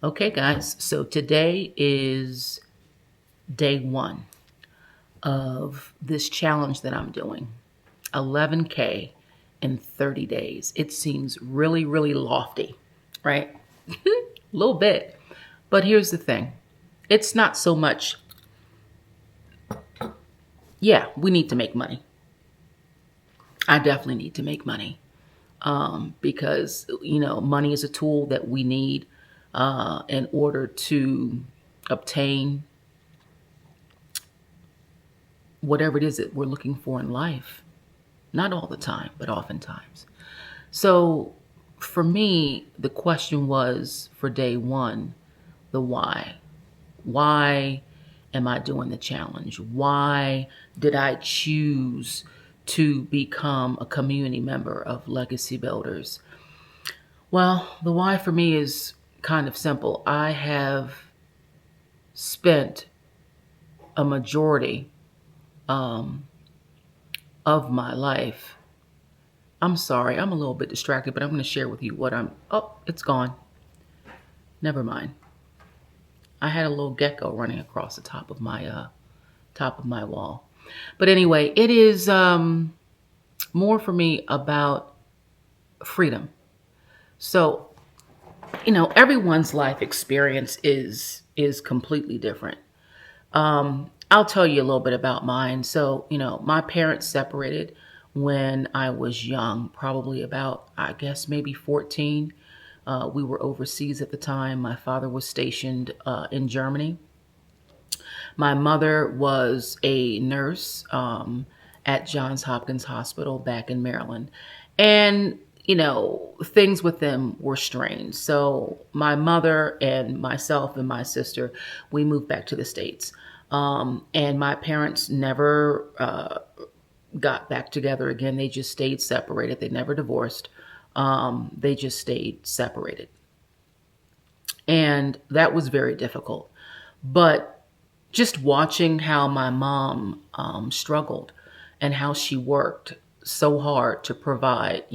Okay, guys, so today is day one of this challenge that I'm doing 11K in 30 days. It seems really, really lofty, right? A little bit. But here's the thing it's not so much, yeah, we need to make money. I definitely need to make money because, money is a tool that we need in order to obtain whatever it is that we're looking for in life. Not all the time, but oftentimes. So for me, the question was for day one, the why. Why am I doing the challenge? Why did I choose to become a community member of Legacy Builders? Well, the why for me is kind of simple. I have spent a majority um, of my life. I'm sorry, I'm a little bit distracted, but I'm going to share with you what I'm. Oh, it's gone. Never mind. I had a little gecko running across the top of my wall. But anyway, it is more for me about freedom. So, everyone's life experience is completely different. I'll tell you a little bit about mine. So, my parents separated when I was young, probably about, I guess, maybe 14. We were overseas at the time. My father was stationed in Germany. My mother was a nurse at Johns Hopkins Hospital back in Maryland. And, things with them were strange. So my mother and myself and my sister, we moved back to the States. And my parents never got back together again. They just stayed separated. They never divorced. They just stayed separated. And that was very difficult. But just watching how my mom struggled and how she worked so hard to provide,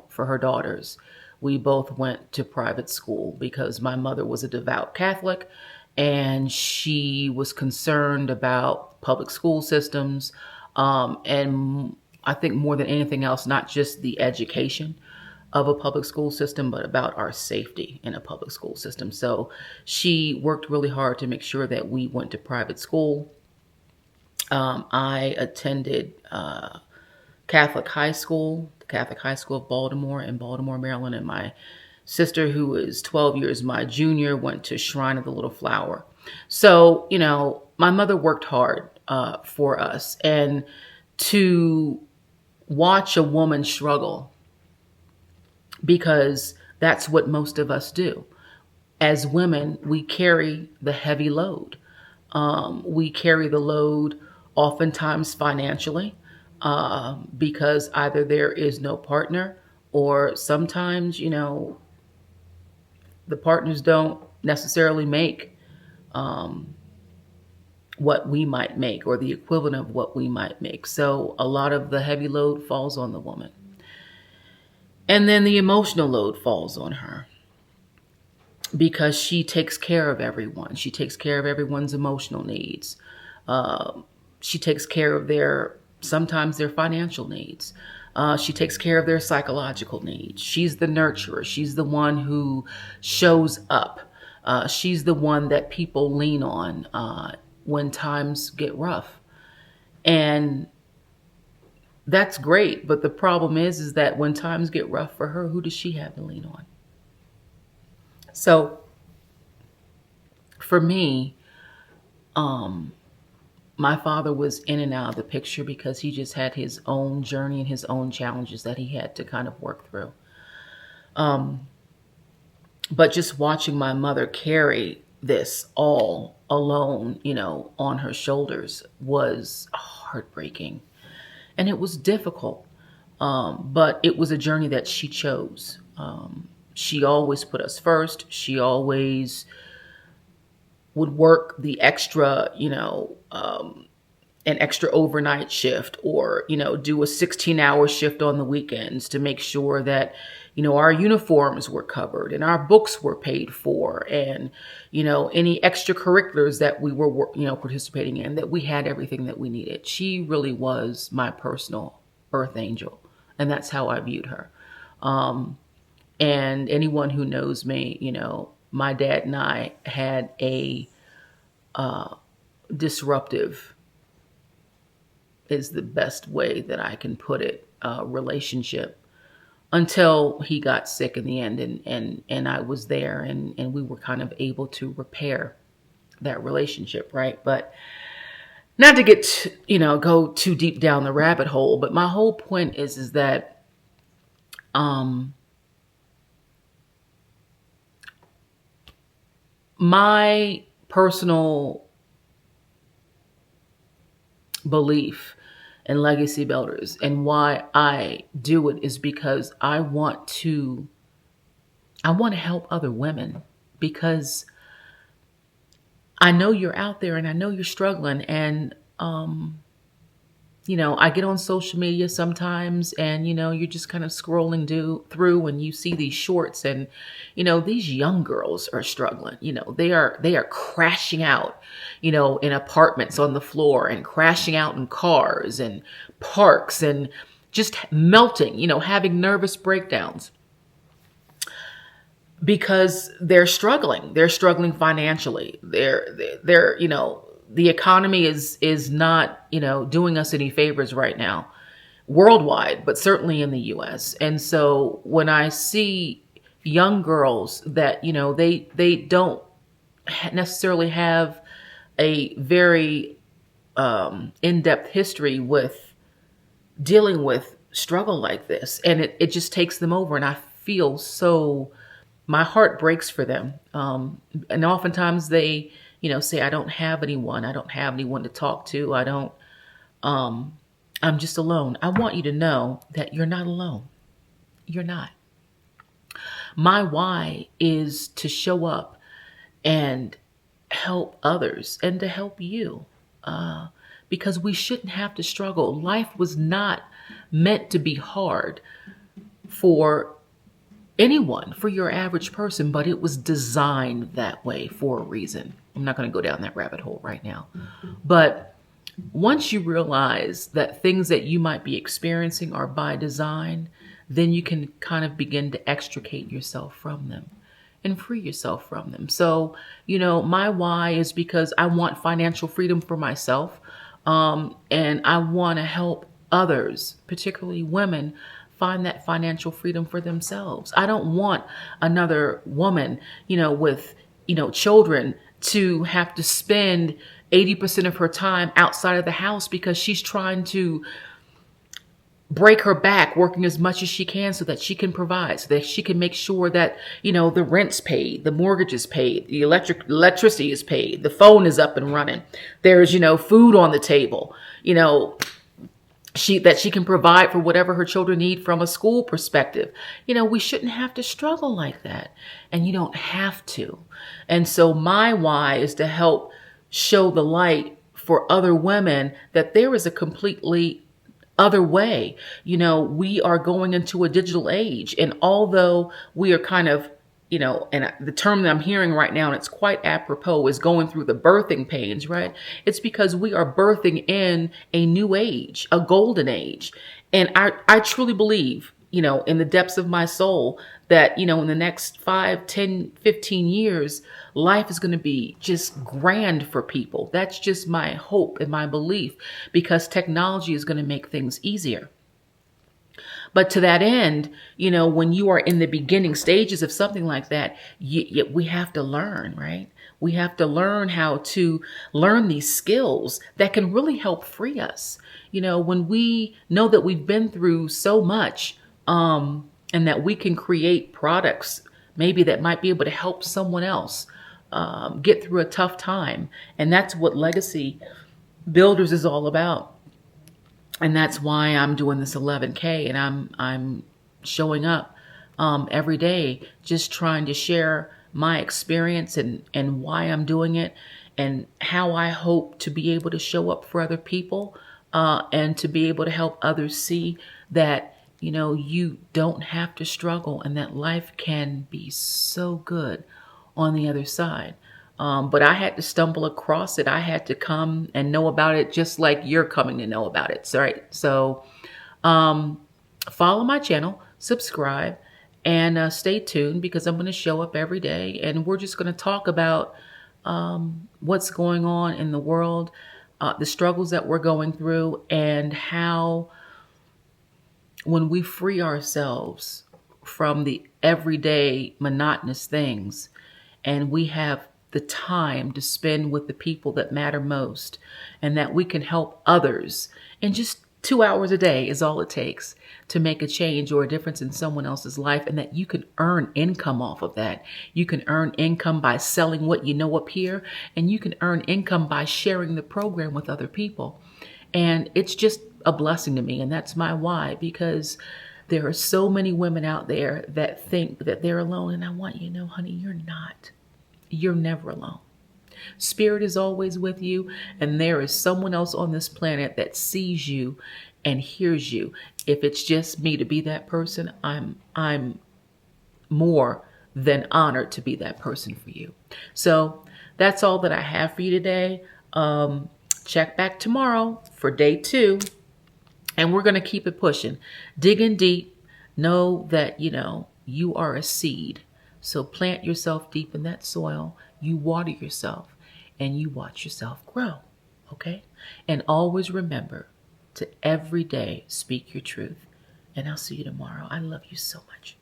for her daughters. We both went to private school because my mother was a devout Catholic and she was concerned about public school systems. And I think more than anything else, not just the education of a public school system, but about our safety in a public school system. So she worked really hard to make sure that we went to private school. I attended Catholic high school, the Catholic High School of Baltimore in Baltimore, Maryland, and my sister, who is 12 years my junior, went to Shrine of the Little Flower. So, my mother worked hard for us. And to watch a woman struggle, because that's what most of us do. As women, we carry the heavy load. We carry the load oftentimes financially because either there is no partner or sometimes, the partners don't necessarily make what we might make or the equivalent of what we might make. So a lot of the heavy load falls on the woman. And then the emotional load falls on her because she takes care of everyone. She takes care of everyone's emotional needs. She takes care of sometimes their financial needs. She takes care of their psychological needs. She's the nurturer. She's the one who shows up. She's the one that people lean on when times get rough. And that's great. But the problem is that when times get rough for her, who does she have to lean on? So for me, my father was in and out of the picture because he just had his own journey and his own challenges that he had to kind of work through. But just watching my mother carry this all alone, on her shoulders was heartbreaking. And it was difficult. But it was a journey that she chose. She always put us first. She always would work the extra, an extra overnight shift or, do a 16-hour shift on the weekends to make sure that, our uniforms were covered and our books were paid for, and any extracurriculars that we were participating in, that we had everything that we needed. She really was my personal earth angel, and that's how I viewed her. And anyone who knows me, my dad and I had a disruptive, is the best way that I can put it, relationship, until he got sick in the end, and I was there, and we were kind of able to repair that relationship, right? But not to get go too deep down the rabbit hole, but my whole point is that my personal belief in legacy builders, and why I do it, is because I want to help other women, because I know you're out there and I know you're struggling, and I get on social media sometimes, and you're just kind of scrolling through, and you see these shorts, and these young girls are struggling. They are crashing out, in apartments on the floor, and crashing out in cars and parks, and just melting, having nervous breakdowns because they're struggling. They're struggling financially. They're the economy is not, doing us any favors right now, worldwide, but certainly in the US. And so when I see young girls that, they don't necessarily have a very in-depth history with dealing with struggle like this, and it just takes them over, and I feel so, my heart breaks for them. And oftentimes they, say, I don't have anyone to talk to. I'm just alone. I want you to know that you're not alone. You're not. My why is to show up and help others, and to help you, because we shouldn't have to struggle. Life was not meant to be hard for anyone, for your average person, but it was designed that way for a reason. I'm not going to go down that rabbit hole right now. But once you realize that things that you might be experiencing are by design, then you can kind of begin to extricate yourself from them and free yourself from them. So, my why is because I want financial freedom for myself. And I want to help others, particularly women, find that financial freedom for themselves. I don't want another woman, with, children, to have to spend 80% of her time outside of the house because she's trying to break her back working as much as she can so that she can provide, so that she can make sure that, the rent's paid, the mortgage is paid, the electricity is paid, the phone is up and running. There's, food on the table, that she can provide for whatever her children need from a school perspective. We shouldn't have to struggle like that. And you don't have to. And so my why is to help show the light for other women that there is a completely other way. We are going into a digital age. And although we are kind of, and the term that I'm hearing right now, and it's quite apropos, is going through the birthing pains, right? It's because we are birthing in a new age, a golden age. And I truly believe, in the depths of my soul, that, in the next 5, 10, 15 years, life is going to be just grand for people. That's just my hope and my belief, because technology is going to make things easier. But to that end, when you are in the beginning stages of something like that, we have to learn, right? We have to learn how to learn these skills that can really help free us. When we know that we've been through so much, and that we can create products maybe that might be able to help someone else get through a tough time. And that's what Legacy Builders is all about. And that's why I'm doing this 11K, and I'm showing up every day, just trying to share my experience and why I'm doing it, and how I hope to be able to show up for other people, and to be able to help others see that you don't have to struggle and that life can be so good on the other side. But I had to stumble across it. I had to come and know about it just like you're coming to know about it. So, right. So, um, follow my channel, subscribe, and stay tuned because I'm going to show up every day and we're just going to talk about what's going on in the world, the struggles that we're going through, and how when we free ourselves from the everyday monotonous things and we have the time to spend with the people that matter most and that we can help others in just 2 hours a day is all it takes to make a change or a difference in someone else's life, and that you can earn income off of that. You can earn income by selling what you know up here, and you can earn income by sharing the program with other people. And it's just a blessing to me. And that's my why, because there are so many women out there that think that they're alone. And I want you to know, honey, you're not. You're never alone. Spirit is always with you. And there is someone else on this planet that sees you and hears you. If it's just me to be that person, I'm more than honored to be that person for you. So that's all that I have for you today. Check back tomorrow for day 2. And we're going to keep it pushing. Digging deep. Know that, you are a seed. So plant yourself deep in that soil. You water yourself and you watch yourself grow. Okay? And always remember to every day speak your truth. And I'll see you tomorrow. I love you so much.